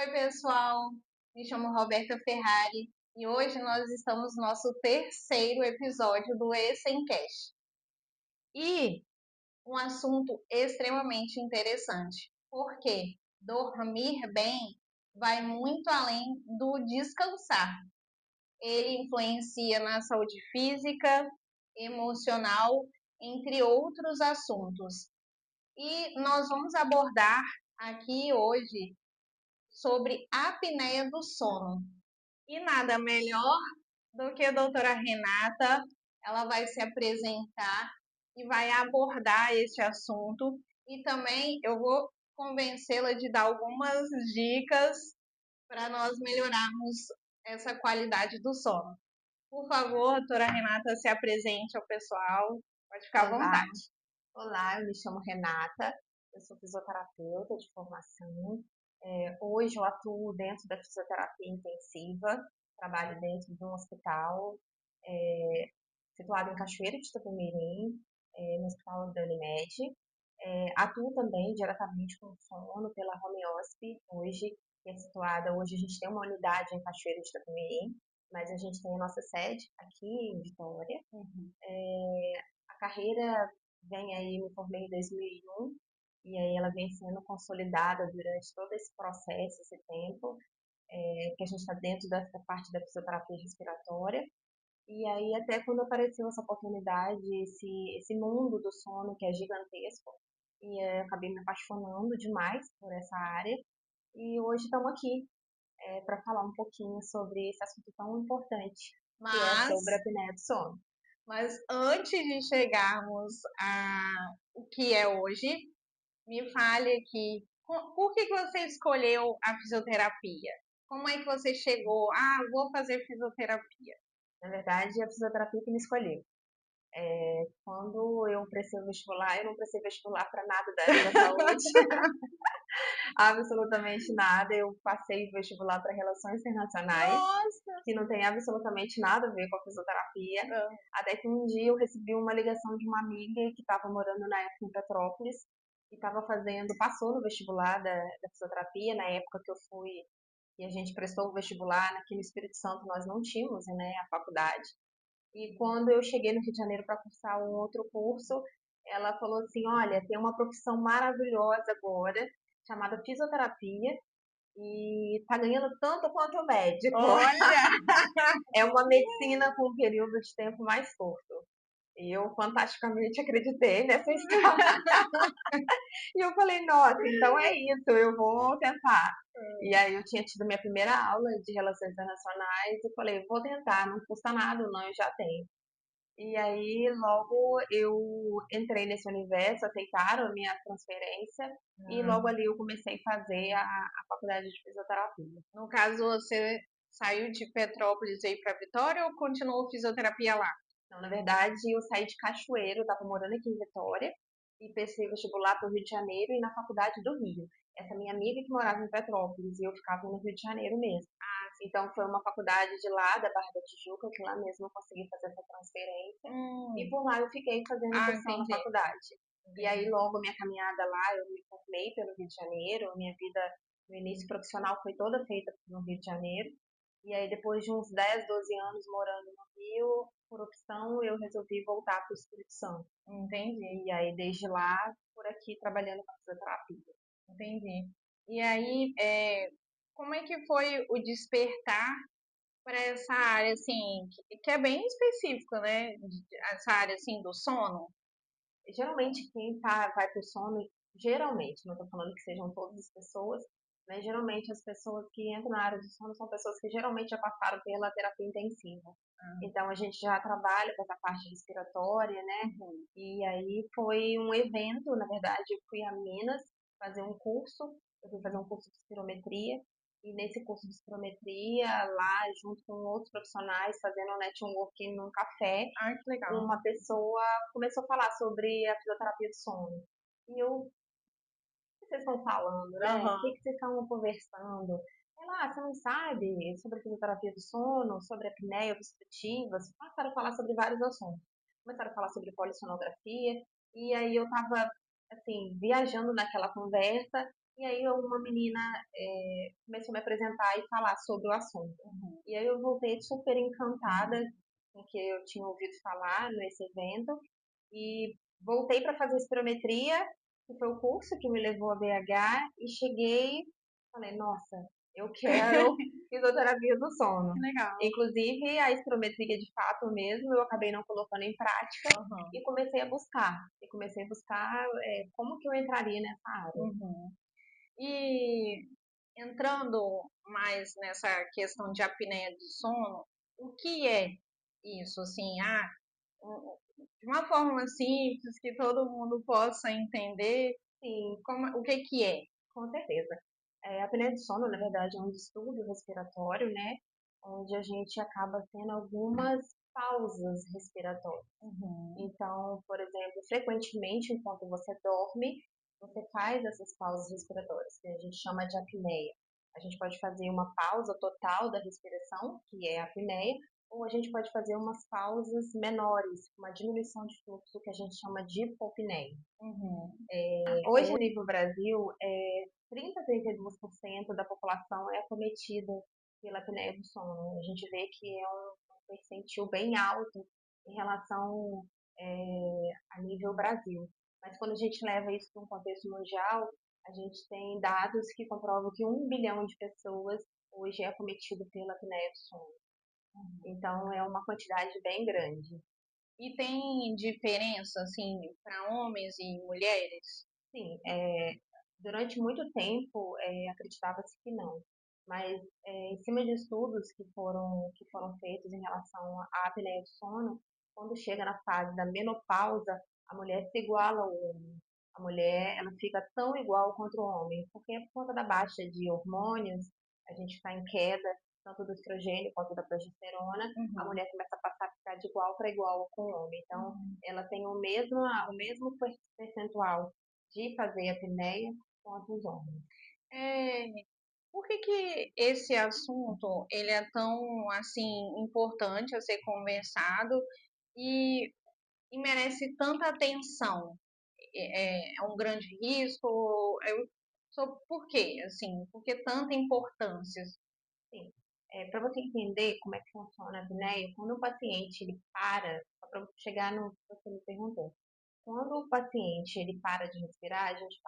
Oi, pessoal. Me chamo Roberta Ferrari e hoje nós estamos no nosso terceiro episódio do Essencast. E um assunto extremamente interessante, porque dormir bem vai muito além do descansar. Ele influencia na saúde física, emocional, entre outros assuntos. E nós vamos abordar aqui hoje sobre a apneia do sono. E nada melhor do que a doutora Renata, ela vai se apresentar e vai abordar esse assunto. E também eu vou convencê-la de dar algumas dicas para nós melhorarmos essa qualidade do sono. Por favor, doutora Renata, se apresente ao pessoal. Pode ficar à Olá, vontade. olá, eu me chamo Renata, eu sou fisioterapeuta de formação. Hoje eu atuo dentro da fisioterapia intensiva, trabalho dentro de um hospital situado em Cachoeira de Itapemirim, no Hospital da Unimed. Atuo também diretamente com o sono pela Homeosp, que é situada, hoje a gente tem uma unidade em Cachoeira de Itapemirim, mas a gente tem a nossa sede aqui em Vitória. A carreira vem aí, me formei em 2001, e aí ela vem sendo consolidada durante todo esse processo, esse tempo, que a gente está dentro dessa parte da fisioterapia respiratória. E aí até quando apareceu essa oportunidade, esse mundo do sono que é gigantesco, e acabei me apaixonando demais por essa área. E hoje estamos aqui para falar um pouquinho sobre esse assunto tão importante, que é sobre a Mas apneia do sono. Mas antes de chegarmos a o que é hoje, me fale aqui, por que você escolheu a fisioterapia? Como é que você chegou? Ah, vou fazer fisioterapia. Na verdade, a fisioterapia que me escolheu. Quando eu prestei o vestibular, eu não prestei vestibular para nada da área da saúde, absolutamente nada. Eu passei vestibular para relações internacionais, Nossa! que não tem absolutamente nada a ver com a fisioterapia. Não. Até que um dia eu recebi uma ligação de uma amiga que estava morando na época em Petrópolis e estava passou no vestibular da fisioterapia, na época que eu fui e a gente prestou o vestibular, aqui no Espírito Santo nós não tínhamos, né, a faculdade. E quando eu cheguei no Rio de Janeiro para cursar um outro curso, ela falou assim: olha, tem uma profissão maravilhosa agora, chamada fisioterapia, e tá ganhando tanto quanto o médico. Olha! É uma medicina com um período de tempo mais curto. E eu fantasticamente acreditei nessa história. E eu falei, nossa, então é isso, eu vou tentar. E aí eu tinha tido minha primeira aula de relações internacionais e falei, vou tentar, não custa nada, não, eu já tenho. E aí, logo eu entrei nesse universo, aceitaram a minha transferência e logo ali eu comecei a fazer a faculdade de fisioterapia. No caso, você saiu de Petrópolis e veio para Vitória ou continuou fisioterapia lá? Então, na verdade, eu saí de Cachoeiro, eu estava morando aqui em Vitória e prestei vestibular para o Rio de Janeiro e na faculdade do Rio. Essa minha amiga que morava em Petrópolis e eu ficava no Rio de Janeiro mesmo. Então, foi uma faculdade de lá, da Barra da Tijuca, que lá mesmo eu consegui fazer essa transferência. E por lá eu fiquei fazendo incursão na Entendi. faculdade. E aí, logo, minha caminhada lá, eu me formei pelo Rio de Janeiro. Minha vida no início profissional foi toda feita no Rio de Janeiro. E aí, depois de uns 10, 12 anos morando no Rio, por opção, eu resolvi voltar para o Espírito Santo. Entendi. E aí, desde lá, por aqui, trabalhando com fisioterapia. Entendi. E aí, como é que foi o despertar para essa área, assim, que é bem específico, né? Essa área, assim, do sono? Geralmente, quem vai para o sono, geralmente, não estou falando que sejam todas as pessoas, mas geralmente as pessoas que entram na área do sono são pessoas que geralmente já passaram pela terapia intensiva. Então, a gente já trabalha com essa parte respiratória, né? Uhum. E aí foi um evento, na verdade, eu fui a Minas fazer um curso, eu fui fazer um curso de espirometria, e nesse curso de espirometria, lá, junto com outros profissionais, fazendo um networking num café, Ah, que legal. uma pessoa começou a falar sobre a fisioterapia do sono. E eu, o que vocês estão falando, né? O Aham. que vocês estão conversando? Ela, você não sabe sobre a fisioterapia do sono, sobre a apneia obstrutiva? Começaram a falar sobre vários assuntos. Começaram a falar sobre polissonografia. E aí eu tava, assim, viajando naquela conversa. E aí uma menina começou a me apresentar e falar sobre o assunto. Uhum. E aí eu voltei super encantada com o que eu tinha ouvido falar nesse evento e voltei para fazer espirometria, que foi o curso que me levou a BH, e cheguei, falei, nossa, eu quero fisioterapia do sono. Que legal. Inclusive, a espirometria de fato mesmo, eu acabei não colocando em prática Uhum. e comecei a buscar. E comecei a buscar como que eu entraria nessa área. Uhum. E entrando mais nessa questão de apneia do sono, o que é isso? Assim, de uma forma simples que todo mundo possa entender, Sim, o que que é? com certeza. A apneia do sono, na verdade, é um distúrbio respiratório, né? Onde a gente acaba tendo algumas pausas respiratórias. Uhum. Então, por exemplo, frequentemente, enquanto você dorme, você faz essas pausas respiratórias, que a gente chama de apneia. A gente pode fazer uma pausa total da respiração, que é a apneia, ou a gente pode fazer umas pausas menores, uma diminuição de fluxo, que a gente chama de hipopneia. Uhum. Hoje, a nível Brasil, 30 a 32% da população é acometida pela apneia do sono. A gente vê que é um percentil bem alto em relação a nível Brasil. Mas quando a gente leva isso para um contexto mundial, a gente tem dados que comprovam que 1 bilhão de pessoas hoje é acometido pela apneia do sono. Então, é uma quantidade bem grande. E tem diferença, assim, para homens e mulheres? Sim, durante muito tempo acreditava-se que não, mas em cima de estudos que foram feitos em relação à apneia do sono, quando chega na fase da menopausa, a mulher se iguala ao homem. A mulher, ela fica tão igual quanto o homem, porque por conta da baixa de hormônios, a gente está em queda, tanto do estrogênio quanto da progesterona, a Uhum. mulher começa a passar a ficar de igual para igual com o homem. Então, Uhum. ela tem o mesmo percentual de fazer a apneia quanto os homens. É, por que que esse assunto ele é tão assim importante a ser conversado e, e merece tanta atenção? É um grande risco? Por quê? Assim, por que tanta importância? Sim. Para você entender como é que funciona a apneia, quando o paciente ele para, só para chegar no que você me perguntou, quando o paciente ele para de respirar, a gente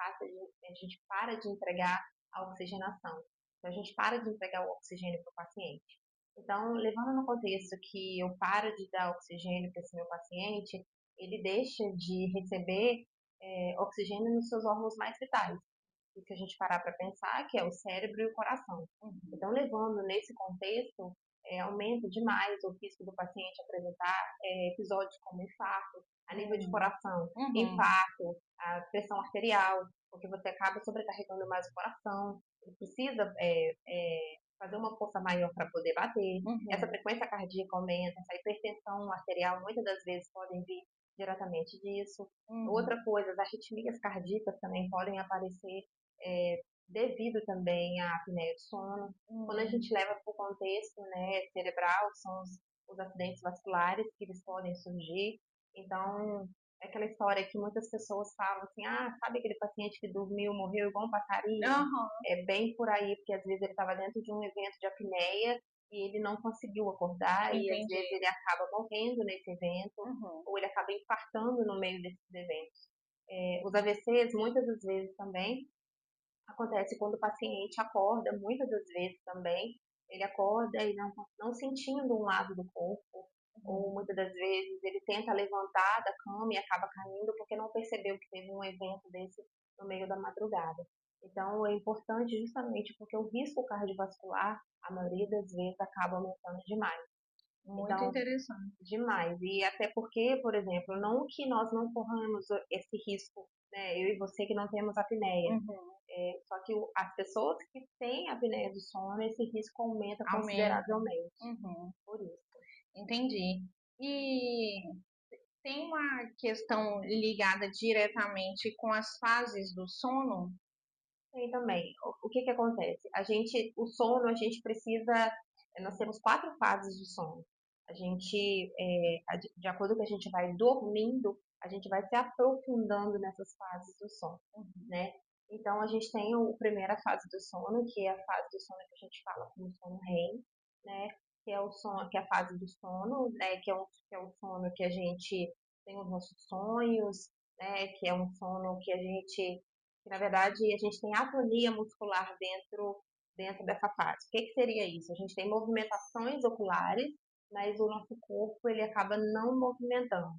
para de entregar a oxigenação. Então, a gente para de entregar o oxigênio para o paciente. Então, levando no contexto que eu paro de dar oxigênio para esse meu paciente, ele deixa de receber oxigênio nos seus órgãos mais vitais. E se a gente parar para pensar, que é o cérebro e o coração. Então, levando nesse contexto, aumenta demais o risco do paciente apresentar episódios como infarto, a nível de coração, Uhum. infarto, a pressão arterial, porque você acaba sobrecarregando mais o coração, ele precisa fazer uma força maior para poder bater, essa Uhum. frequência cardíaca aumenta, essa hipertensão arterial muitas das vezes podem vir diretamente disso. Uhum. Outra coisa, as arritmias cardíacas também podem aparecer devido também à apneia do sono. Quando a Uhum. gente leva para o contexto, né, cerebral, são os acidentes vasculares que eles podem surgir. Então, é aquela história que muitas pessoas falam assim, sabe aquele paciente que dormiu, morreu igual um passarinho? Aham. É bem por aí, porque às vezes ele estava dentro de um evento de apneia e ele não conseguiu acordar e às Entendi. vezes ele acaba morrendo nesse evento Uhum. ou ele acaba infartando no meio desses eventos. Os AVCs, muitas das vezes também, acontece quando o paciente acorda, muitas das vezes também, ele acorda e não sentindo um lado do corpo, ou muitas das vezes ele tenta levantar da cama e acaba caindo porque não percebeu que teve um evento desse no meio da madrugada. Então, é importante justamente porque o risco cardiovascular, a maioria das vezes, acaba aumentando demais. Muito Então, interessante. demais. E até porque, por exemplo, não que nós não corramos esse risco, né? Eu e você que não temos apneia. Uhum. Só que as pessoas que têm apneia do sono, esse risco aumenta Aumenta. consideravelmente. Uhum. Por isso. Entendi. E tem uma questão ligada diretamente com as fases do sono? Tem também. O que que acontece? O sono, a gente precisa. Nós temos 4 fases de sono. A gente, de acordo com que a gente vai dormindo, a gente vai se aprofundando nessas fases do sono, né? Então, a gente tem a primeira fase do sono, que é a fase do sono que a gente fala como sono REM, né? Que é o sono, que é a fase do sono, né? Que é o sono que a gente tem os nossos sonhos, né? Que é um sono que na verdade a gente tem atonia muscular dentro dessa fase. O que que seria isso? A gente tem movimentações oculares, mas o nosso corpo ele acaba não movimentando.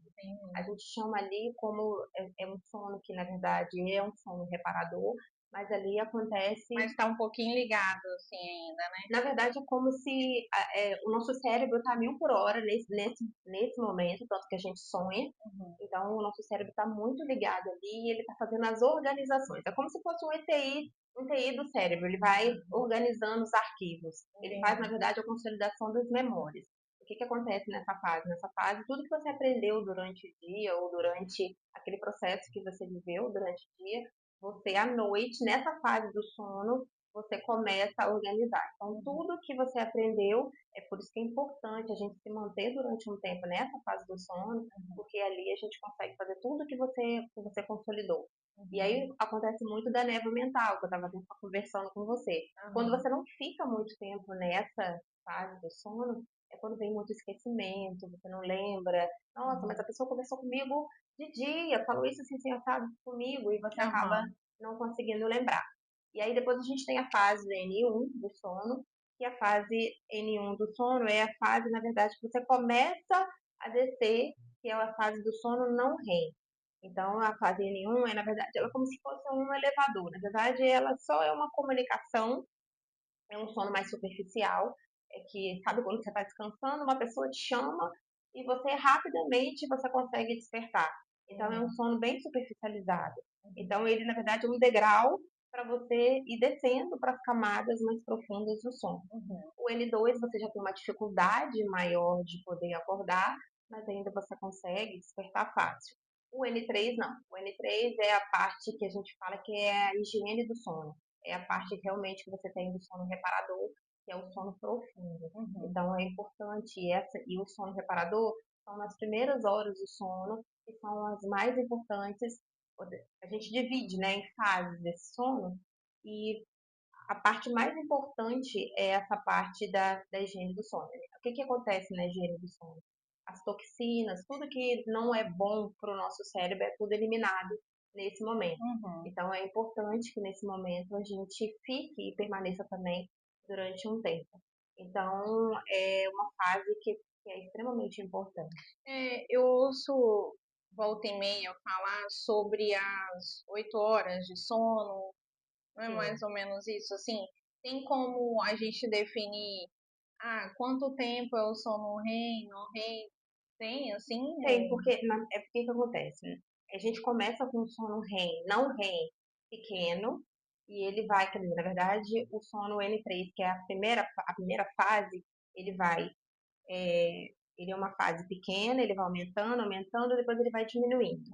A gente chama ali como é um sono que, na verdade, é um sono reparador, mas ali acontece. Mas tá um pouquinho ligado, assim, ainda, né? Na verdade, é como se o nosso cérebro está 1000 por hora nesse momento, tanto que a gente sonha. Uhum. Então, o nosso cérebro está muito ligado ali e ele está fazendo as organizações. É como se fosse um TI do cérebro. Ele vai organizando os arquivos. Ele faz, na verdade, a consolidação das memórias. O que que acontece nessa fase? Nessa fase, tudo que você aprendeu durante o dia ou durante aquele processo que você viveu durante o dia, você à noite, nessa fase do sono, você começa a organizar. Então, tudo que você aprendeu, é por isso que é importante a gente se manter durante um tempo nessa fase do sono, porque ali a gente consegue fazer tudo que você consolidou. E aí acontece muito da névoa mental, que eu estava conversando com você. Quando você não fica muito tempo nessa fase do sono, é quando vem muito esquecimento, você não lembra. Nossa, mas a pessoa conversou comigo de dia, falou isso assim, assado comigo, e você acaba não conseguindo lembrar. E aí depois a gente tem a fase do N1 do sono, e a fase N1 do sono é a fase, na verdade, que você começa a descer, que é a fase do sono não REM. Então, a fase N1 é, na verdade, ela é como se fosse um elevador. Na verdade, ela só é uma comunicação, é um sono mais superficial, é que, sabe, quando você está descansando, uma pessoa te chama e você rapidamente você consegue despertar. Então, é um sono bem superficializado. Então, ele, na verdade, é um degrau para você ir descendo para as camadas mais profundas do sono. O N2 você já tem uma dificuldade maior de poder acordar, mas ainda você consegue despertar fácil. O N3 não. O N3 é a parte que a gente fala que é a higiene do sono. É a parte realmente que você tem do sono reparador, que é o sono profundo. Então é importante e o sono reparador são nas primeiras horas do sono, que são as mais importantes. A gente divide, né, em fases desse sono e a parte mais importante é essa parte da higiene do sono. O que que acontece na higiene do sono? As toxinas, tudo que não é bom para o nosso cérebro é tudo eliminado nesse momento. Então é importante que nesse momento a gente fique e permaneça também durante um tempo. Então é uma fase que é extremamente importante. Eu ouço volta e meia falar sobre as 8 horas de sono, não é mais Sim. ou menos isso? Assim, tem como a gente definir, quanto tempo é o sono REM, não REM? Tem, assim? Tem, é porque que acontece, né? A gente começa com o sono REM, não REM pequeno, e ele vai, quer dizer, na verdade, o sono N3, que é a primeira fase, ele vai, ele é uma fase pequena, ele vai aumentando, aumentando, depois ele vai diminuindo.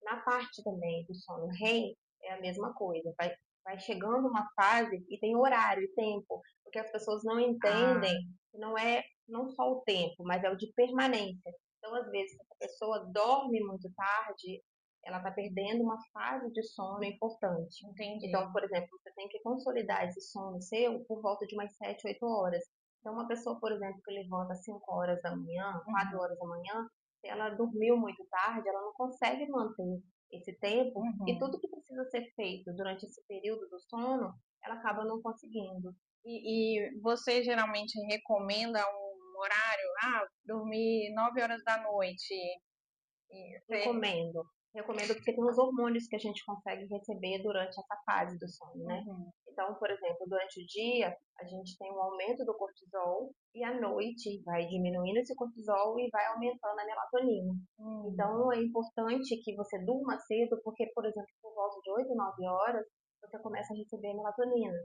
Na parte também do sono REM, é a mesma coisa, vai chegando uma fase e tem horário e tempo, porque as pessoas não entendem que não é não só o tempo, mas é o de permanência. Então, às vezes, se a pessoa dorme muito tarde, ela está perdendo uma fase de sono importante. Entendi. Então, por exemplo, você tem que consolidar esse sono seu por volta de umas 7, 8 horas. Então, uma pessoa, por exemplo, que levanta às 5 horas da manhã, 4 horas da manhã, se ela dormiu muito tarde, ela não consegue manter esse tempo e tudo que precisa ser feito durante esse período do sono, ela acaba não conseguindo. E você geralmente recomenda um horário? Dormir 9 horas da noite. Recomendo. Recomendo porque tem os hormônios que a gente consegue receber durante essa fase do sono, né? Então, por exemplo, durante o dia, a gente tem um aumento do cortisol e à noite vai diminuindo esse cortisol e vai aumentando a melatonina. Então, é importante que você durma cedo, porque, por exemplo, por volta de 8, 9 horas, você começa a receber melatonina.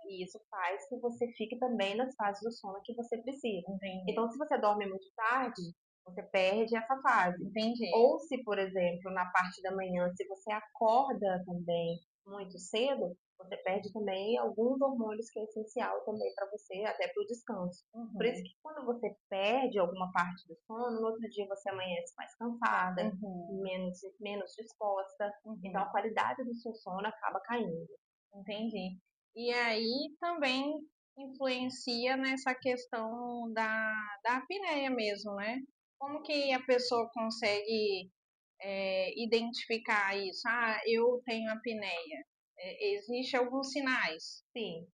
E isso faz que você fique também nas fases do sono que você precisa. Então, se você dorme muito tarde, você perde essa fase. Entendi. Ou se, por exemplo, na parte da manhã, se você acorda também muito cedo, você perde também alguns hormônios que é essencial também para você, até para o descanso. Por isso Uhum. que quando você perde alguma parte do sono, no outro dia você amanhece mais cansada, Uhum. menos disposta, então a Uhum. qualidade do seu sono acaba caindo. Entendi. E aí também influencia nessa questão da apneia mesmo, né? Como que a pessoa consegue identificar isso? Ah, eu tenho apneia. Existe alguns sinais. Sim,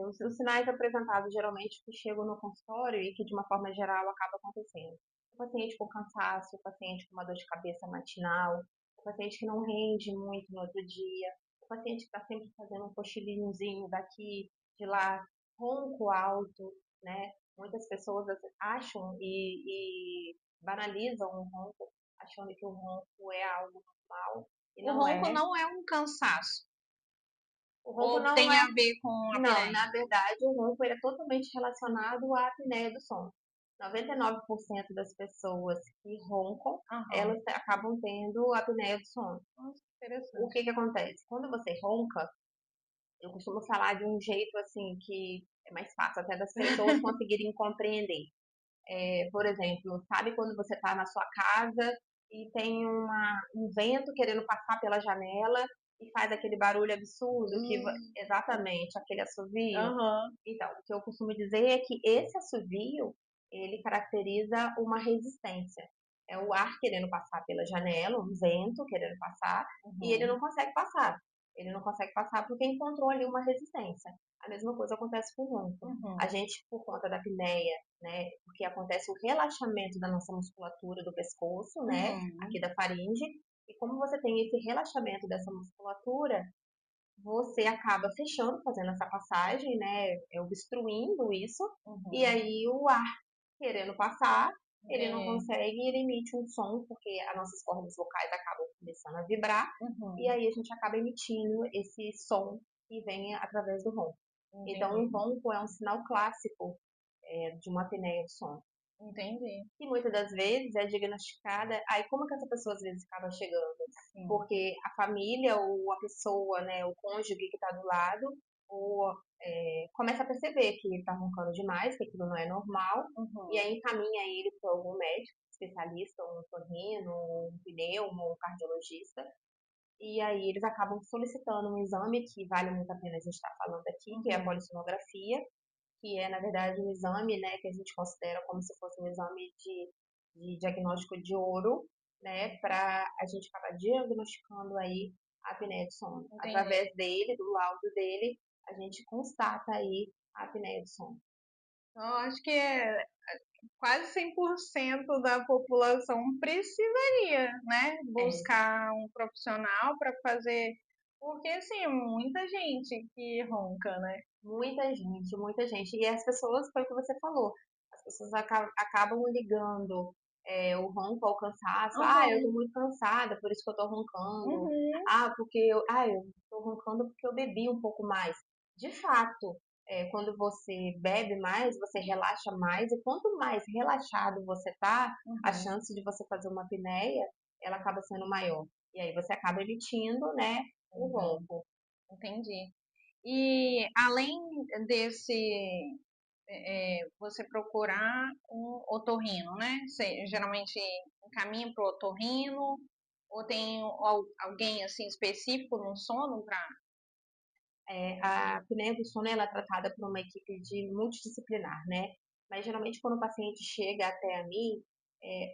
os sinais apresentados geralmente que chegam no consultório e que de uma forma geral acaba acontecendo. O paciente com cansaço, o paciente com uma dor de cabeça matinal, o paciente que não rende muito no outro dia, o paciente que está sempre fazendo um cochilinhozinho daqui, de lá, ronco alto, né? Muitas pessoas acham e banalizam o ronco, achando que o ronco é algo normal, e O não ronco é. não é um cansaço, O ronco ou não tem é. a ver com a Não, apneia? na verdade, o ronco ele é totalmente relacionado à apneia do sono. 99% das pessoas que roncam, Aham. elas acabam tendo apneia do sono. Nossa, que O interessante. que que acontece? Quando você ronca, eu costumo falar de um jeito assim que é mais fácil até das pessoas conseguirem compreender. Por exemplo, sabe quando você está na sua casa e tem um vento querendo passar pela janela e faz aquele barulho absurdo exatamente aquele assovio? Aham. Então, o que eu costumo dizer é que esse assovio, ele caracteriza uma resistência. É o ar querendo passar pela janela, um vento querendo passar, e ele não Uhum. consegue passar. Ele não consegue passar porque encontrou ali uma resistência. A mesma coisa acontece com o ronco. A Uhum. gente, por conta da apneia, né, porque acontece o relaxamento da nossa musculatura do pescoço, né, aqui Uhum. da faringe, e como você tem esse relaxamento dessa musculatura, você acaba fechando, fazendo essa passagem, né, obstruindo isso, e Uhum. aí o ar querendo passar, ele não É. consegue e ele emite um som, porque as nossas cordas vocais acabam começando a vibrar, e Uhum. aí a gente acaba emitindo esse som que vem através do ronco. Então, o Entendi. ronco é um sinal clássico de uma apneia do sono. Entendi. E muitas das vezes é diagnosticada, aí como que essa pessoa às vezes acaba chegando? Sim. Porque a família ou a pessoa, né, o cônjuge que está do lado, ou, começa a perceber que ele está roncando demais, que aquilo não é normal, e Uhum. aí encaminha ele para algum médico, especialista, um otorrino, um pneumo, um cardiologista, e aí eles acabam solicitando um exame que vale muito a pena a gente estar falando aqui, que é a Uhum. polissonografia, que é, na verdade, um exame, né, que a gente considera como se fosse um exame de diagnóstico de ouro, né, para a gente acabar diagnosticando aí a apneia do sono. Entendi. Através dele, do laudo dele, a gente constata aí a apneia do sono. Então, eu acho que quase 100% da população precisaria, né, É, buscar um profissional para fazer, porque assim, muita gente que ronca, né? muita gente, muita gente. E as pessoas, foi o que você falou, as pessoas acabam ligando o ronco ao cansaço. Ah, eu tô Uhum. muito cansada, por isso que eu tô roncando. Uhum. Eu tô roncando porque eu bebi um pouco mais. De fato, quando você bebe mais, você relaxa mais, e quanto mais relaxado você tá, a Uhum. chance de você fazer uma apneia, ela acaba sendo maior. E aí você acaba emitindo, né, o Uhum. ronco. Entendi. E além desse, você procurar um otorrino, né? Você geralmente encaminha para o otorrino ou tem alguém assim específico no sono para. A apneia do sono ela é tratada por uma equipe de multidisciplinar, né? Mas geralmente quando o paciente chega até a mim,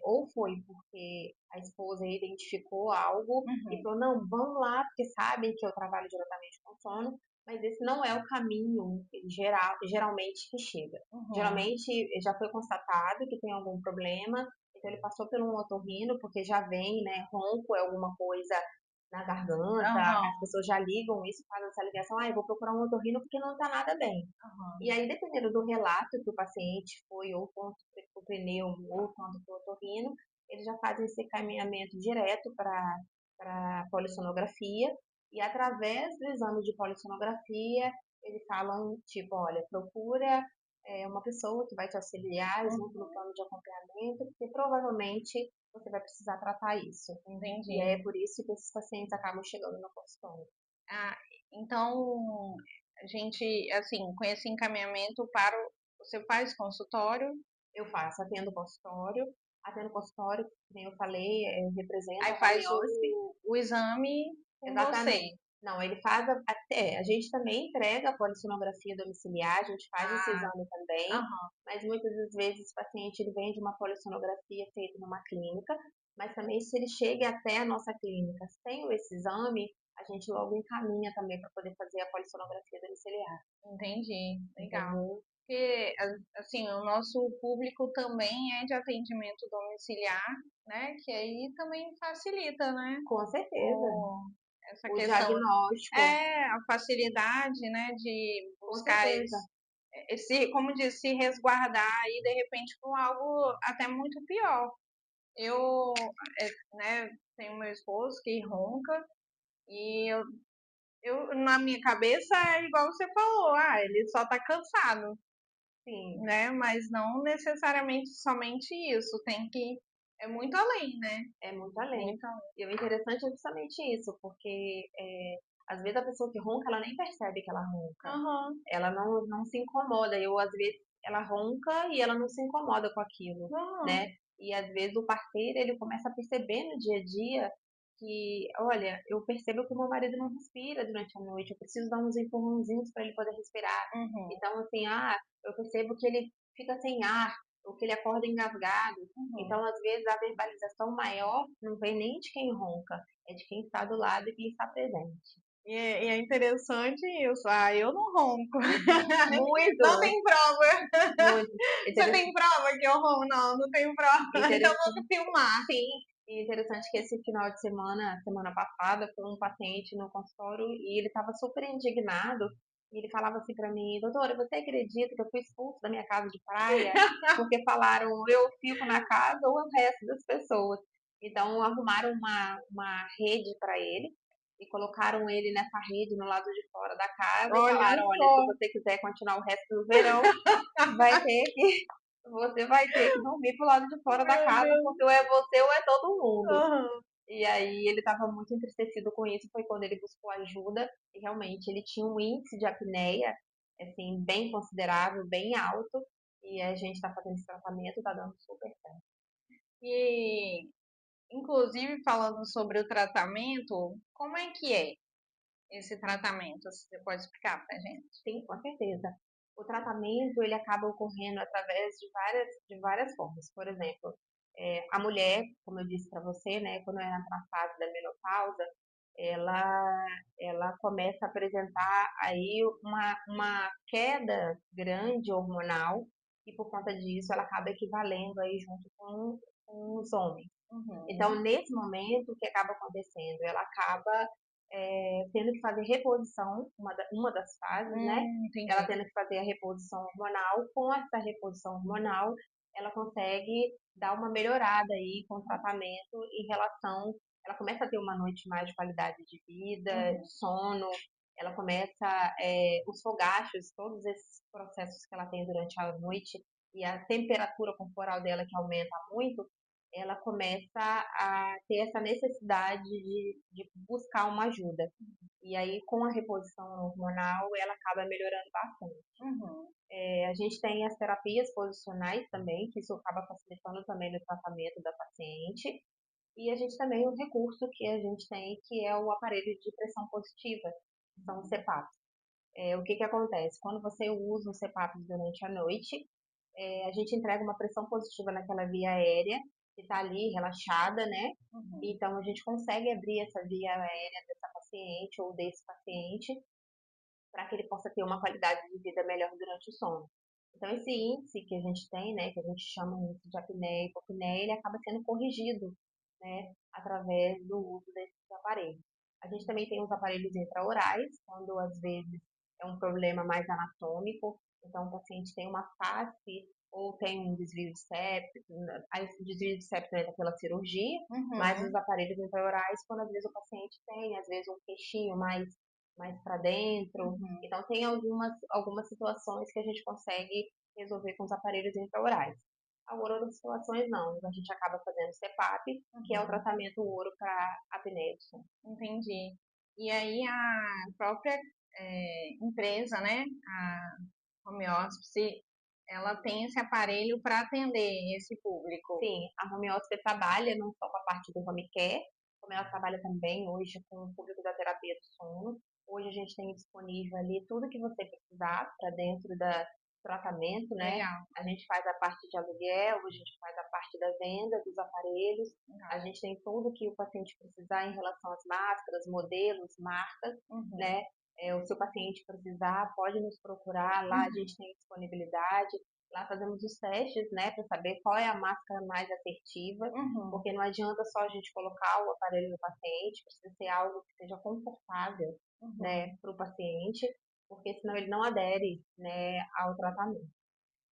ou foi porque a esposa identificou algo e Uhum. falou, não, vamos lá, porque sabem que eu trabalho diretamente com sono, mas esse não é o caminho geralmente que chega. Uhum. Geralmente já foi constatado que tem algum problema, então ele passou por um otorrino, porque já vem, né, ronco é alguma coisa na garganta, as Aham. pessoas já ligam isso, fazem essa ligação, eu vou procurar um otorrino porque não está nada bem. E Aham. aí, dependendo do relato que o paciente foi ou quanto para o pneumo ou quanto para o otorrino, eles já fazem esse caminhamento direto para a polissonografia, e através do exame de polissonografia, eles falam, tipo, olha, procura uma pessoa que vai te auxiliar junto no Uhum. plano de acompanhamento, porque provavelmente você vai precisar tratar isso. E Entendi. é por isso que esses pacientes acabam chegando no consultório. Ah, Então, a gente, assim, com esse encaminhamento para você faz consultório, Eu faço, atendo consultório, como eu falei, represento aí a faz Homeosp. o exame com você. Exatamente. Não, ele faz até. A gente também entrega a polissonografia domiciliar, a gente faz esse Ah, exame também, aham, mas muitas das vezes o paciente ele vem de uma polissonografia feita numa clínica, mas também se ele chega até a nossa clínica sem esse exame, a gente logo encaminha também para poder fazer a polissonografia domiciliar, entendi, legal. entendeu? Porque, assim, o nosso público também é de atendimento domiciliar, né? Que aí também facilita, né? Com certeza. O, essa O questão. diagnóstico, É, a facilidade, né, de com buscar certeza. esse, como diz, se resguardar aí de repente com algo até muito pior. Eu, né, tenho meu esposo que ronca e na minha cabeça é igual você falou, ele só tá cansado, Sim. né? Mas não necessariamente somente isso, tem que é muito além, né? É muito além. Muito além. E o interessante é justamente isso, porque às vezes a pessoa que ronca, ela nem percebe que ela ronca. Aham, Ela não se incomoda. Eu, às vezes, ela ronca e ela não se incomoda com aquilo, aham, né? E às vezes o parceiro, ele começa a perceber no dia a dia que, olha, eu percebo que o meu marido não respira durante a noite, eu preciso dar uns empurrãozinhos para ele poder respirar. uhum, Então, assim, eu percebo que ele fica sem ar, ou que ele acorda engasgado. uhum. Então, às vezes, a verbalização maior não vem nem de quem ronca, é de quem está do lado e quem está presente. E é interessante isso. Eu não ronco. Não Muito, tem prova. muito Você tem prova que eu ronco? Não, não tenho prova. Então vou interessante. filmar. Sim, e interessante que esse final de semana, semana passada, foi um paciente no consultório e ele estava super indignado. E ele falava assim para mim, doutora, você acredita que eu fui expulso da minha casa de praia porque falaram eu fico na casa ou o resto das pessoas. Então arrumaram uma rede para ele e colocaram ele nessa rede no lado de fora da casa e Olha falaram, olha, se só. você quiser continuar o resto do verão, vai ter que você vai ter que dormir pro lado de fora da Meu casa, Deus. porque ou é você ou é todo mundo. Aham. E aí ele estava muito entristecido com isso, foi quando ele buscou ajuda, e realmente ele tinha um índice de apneia, assim, bem considerável, bem alto, e a gente está fazendo esse tratamento, tá dando super certo. E, inclusive, falando sobre o tratamento, como é que é esse tratamento? Você pode explicar pra gente? Sim, com certeza. O tratamento, ele acaba ocorrendo através de várias formas. Por exemplo, a mulher, como eu disse para você, né, quando ela entra na fase da menopausa, ela começa a apresentar aí uma queda grande hormonal e por conta disso ela acaba equivalendo aí junto com os homens. Então, Uhum. nesse momento, o que acaba acontecendo? Ela acaba tendo que fazer reposição, uma das fases, né? Ela Entendi. tendo que fazer a reposição hormonal. Com essa reposição hormonal, ela consegue dar uma melhorada aí com o tratamento em relação. Ela começa a ter uma noite mais de qualidade de vida, Uhum. de sono. Ela começa os fogachos, todos esses processos que ela tem durante a noite e a temperatura corporal dela que aumenta muito, ela começa a ter essa necessidade de buscar uma ajuda. E aí, com a reposição hormonal, ela acaba melhorando bastante. Uhum. A gente tem as terapias posicionais também, que isso acaba facilitando também no tratamento da paciente. E a gente também, o recurso que a gente tem, que é o aparelho de pressão positiva, que são os CPAPs. O que que acontece? Quando você usa os CPAPs durante a noite, a gente entrega uma pressão positiva naquela via aérea, que está ali relaxada, né? Uhum. Então, a gente consegue abrir essa via aérea dessa paciente ou desse paciente para que ele possa ter uma qualidade de vida melhor durante o sono. Então, esse índice que a gente tem, né, que a gente chama de índice de apneia e hipopneia, ele acaba sendo corrigido, né, através do uso desses aparelhos. A gente também tem os aparelhos intraorais, quando às vezes é um problema mais anatômico, então o paciente tem uma face ou tem um desvio de septo, aí esse desvio de septo entra pela cirurgia, mas os Uhum. aparelhos intraorais, quando às vezes o paciente tem, às vezes um queixinho mais para dentro. Uhum. Então, tem algumas situações que a gente consegue resolver com os aparelhos intraorais. Agora, outras situações não. A gente acaba fazendo CPAP, que é o Uhum. tratamento ouro para apneia do sono. Entendi. E aí a própria empresa, né, a home office, ela tem esse aparelho para atender esse público. Sim, a home office trabalha não só com a parte do home care, como ela trabalha também hoje com o público da terapia do sono. Hoje a gente tem disponível ali tudo que você precisar para dentro do tratamento, né? Legal. A gente faz a parte de aluguel, a gente faz a parte da venda dos aparelhos, Legal. a gente tem tudo que o paciente precisar em relação às máscaras, modelos, marcas, né? Se o paciente precisar, pode nos procurar, lá a gente tem disponibilidade. Lá fazemos os testes, né, para saber qual é a máscara mais assertiva, porque não adianta só a gente colocar o aparelho no paciente, precisa ser algo que seja confortável, né, para o paciente, porque senão ele não adere, né, ao tratamento.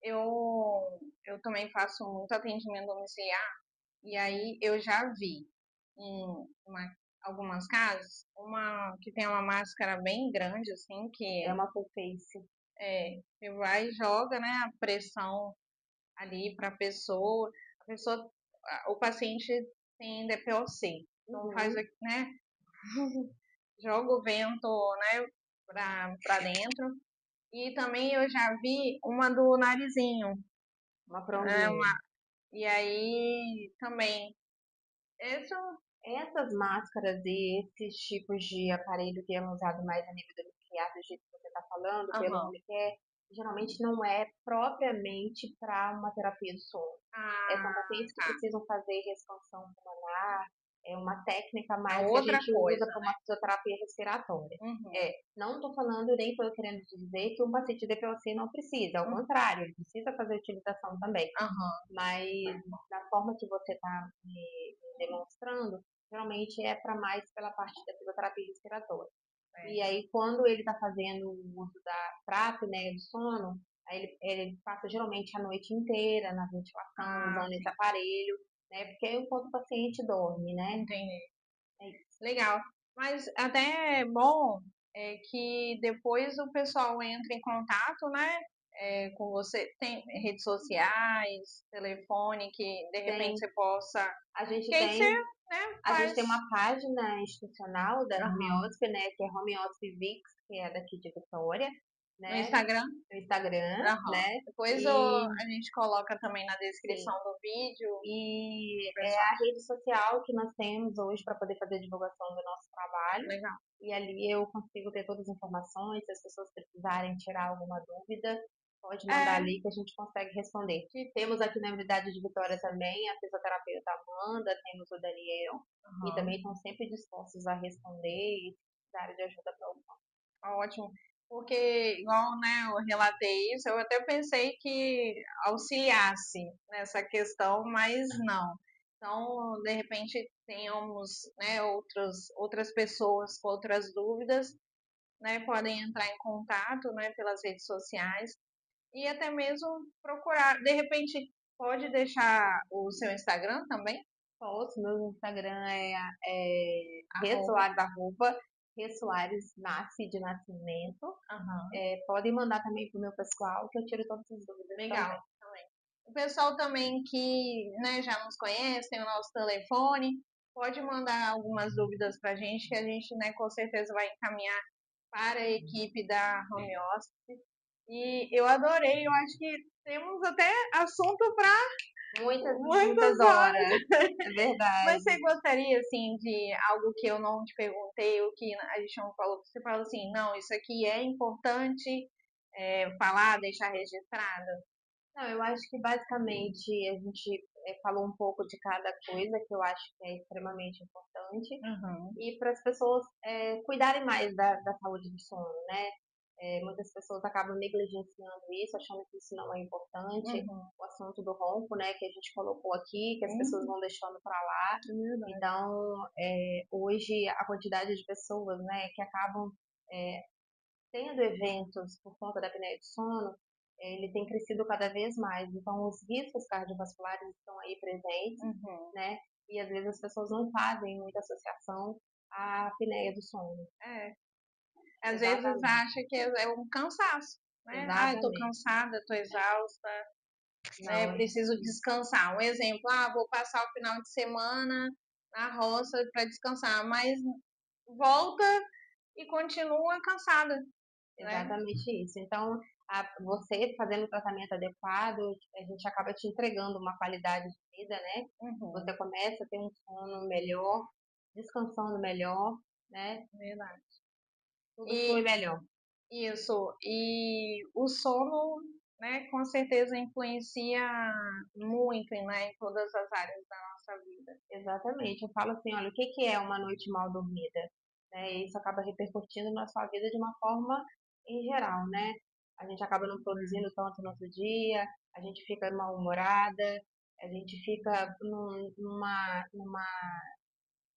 Eu também faço muito atendimento domiciliar e aí eu já vi em algumas casas uma que tem uma máscara bem grande assim que É uma full face. você vai e joga, né, a pressão ali para a pessoa, o paciente tem DPOC, então faz, né, joga o vento, né, para dentro. E também eu já vi uma do narizinho, Uma né, pronguinha. e aí também, isso, Essas máscaras e esses tipos de aparelho que é usado mais a nível domiciliar, do jeito que você está falando, pelo home care, geralmente não é propriamente para uma terapia do sono. São pacientes que tá, precisam fazer responsa pulmonar, é uma técnica é mais que a outra gente usa coisa, para uma fisioterapia respiratória. né? Não estou falando nem estou querendo dizer que um paciente de DPOC não precisa, ao contrário, ele precisa fazer utilização também. Mas da forma que você está me demonstrando, geralmente é para mais pela parte da fisioterapia respiratória. E aí, quando ele está fazendo o uso da apneia do sono, aí ele passa geralmente a noite inteira na ventilação, usando esse aparelho, né? Porque é enquanto o paciente dorme, né? Entendi. É isso. Legal. Mas até é bom que depois o pessoal entre em contato, né? Com você. Tem redes sociais, telefone, que de repente você possa. A gente Que aí você, tem né, A gente faz. tem uma página institucional da Home Office, né, que é Home Office Vix, que é daqui de Vitória, No né, Instagram. no Instagram, né, Depois e, a gente coloca também na descrição sim, do vídeo, e é pessoal. a rede social que nós temos hoje para poder fazer divulgação do nosso trabalho, Legal. e ali eu consigo ter todas as informações, se as pessoas precisarem tirar alguma dúvida, pode mandar ali que a gente consegue responder. Temos aqui na unidade de Vitória também a fisioterapeuta Amanda, temos o Daniel, e também estão sempre dispostos a responder e precisarem de ajuda para alguma. Ótimo. Porque, igual, né, eu relatei isso, eu até pensei que auxiliasse nessa questão, mas não. Então, de repente, tenhamos, né, outras pessoas com outras dúvidas, né, podem entrar em contato, né, pelas redes sociais e até mesmo procurar. De repente, pode deixar o seu Instagram também? Posso, meu Instagram é Arroba. Ressoares Nasce de Nascimento. Aham. Podem mandar também para o meu pessoal, que eu tiro todas as dúvidas Legal. também. O pessoal também que, né, já nos conhece, tem o nosso telefone, pode mandar algumas dúvidas para a gente, que a gente, né, com certeza vai encaminhar para a equipe da Home Office. E eu adorei, eu acho que temos até assunto para Muitas muitas horas. horas, é Mas verdade. você gostaria, assim, de algo que eu não te perguntei, o que a gente não falou, você fala assim, não, isso aqui é importante falar, deixar registrado? Não, eu acho que basicamente a gente falou um pouco de cada coisa que eu acho que é extremamente importante e para as pessoas cuidarem mais da saúde do sono, né? Muitas pessoas acabam negligenciando isso, achando que isso não é importante. O assunto do ronco, né, que a gente colocou aqui, que as pessoas vão deixando para lá. Então, hoje a quantidade de pessoas, né, que acabam tendo eventos por conta da apneia de sono, ele tem crescido cada vez mais. Então, os riscos cardiovasculares estão aí presentes, né? E às vezes as pessoas não fazem muita associação à apneia do sono. Às vezes Exatamente. acha que é um cansaço, né? Ah, eu tô Exatamente. cansada, tô exausta, né? Não, Preciso descansar. Um exemplo, vou passar o final de semana na roça para descansar, mas volta e continua cansada, né? Exatamente isso. Então, você fazendo o tratamento adequado, a gente acaba te entregando uma qualidade de vida, né? Uhum, Você começa a ter um sono melhor, descansando melhor, né? verdade. Tudo flui E melhor. isso, e o sono, né, com certeza influencia muito, né, em todas as áreas da nossa vida. Exatamente. Eu falo assim, olha, o que que é uma noite mal dormida? Né? E isso acaba repercutindo na sua vida de uma forma em geral, né? A gente acaba não produzindo tanto no outro dia, a gente fica mal-humorada, a gente fica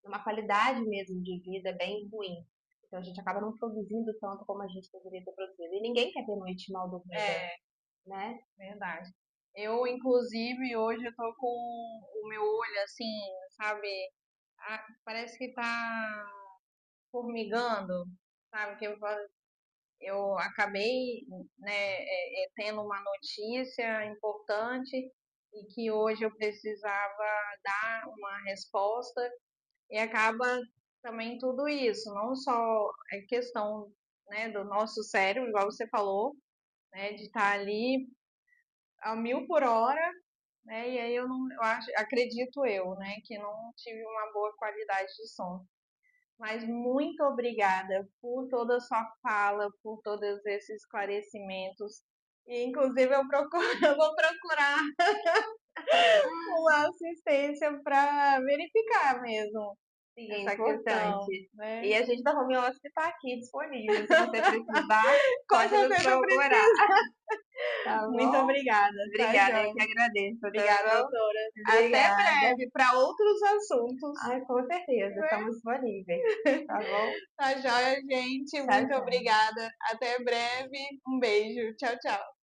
numa qualidade mesmo de vida bem ruim. Então a gente acaba não produzindo tanto como a gente deveria ter produzido. E ninguém quer ter noite mal dormida, É, né? verdade. Eu, inclusive, hoje eu tô com o meu olho assim, sabe? Parece que tá formigando, sabe? Eu acabei, né, tendo uma notícia importante e que hoje eu precisava dar uma resposta e acaba também tudo isso, não só é questão, né, do nosso cérebro, igual você falou, né, de estar ali a 1000 por hora, né, e aí eu acho, acredito eu, né, que não tive uma boa qualidade de som. Mas muito obrigada por toda a sua fala, por todos esses esclarecimentos. E, inclusive, eu vou procurar uma assistência para verificar mesmo Sim, é essa questão, importante. né? E a gente da home office está aqui disponível. Se você precisar, Com pode nos certeza eu procurar, preciso. tá Muito bom? obrigada, tá, Obrigada, eu Joia? que agradeço, tá Obrigada, bom? doutora. Até Obrigada. breve para outros assuntos. Ai, com certeza, Né? estamos disponíveis, tá bom? Tá joia, gente? Tchau, Muito tchau. obrigada. Até breve. Um beijo. Tchau, tchau.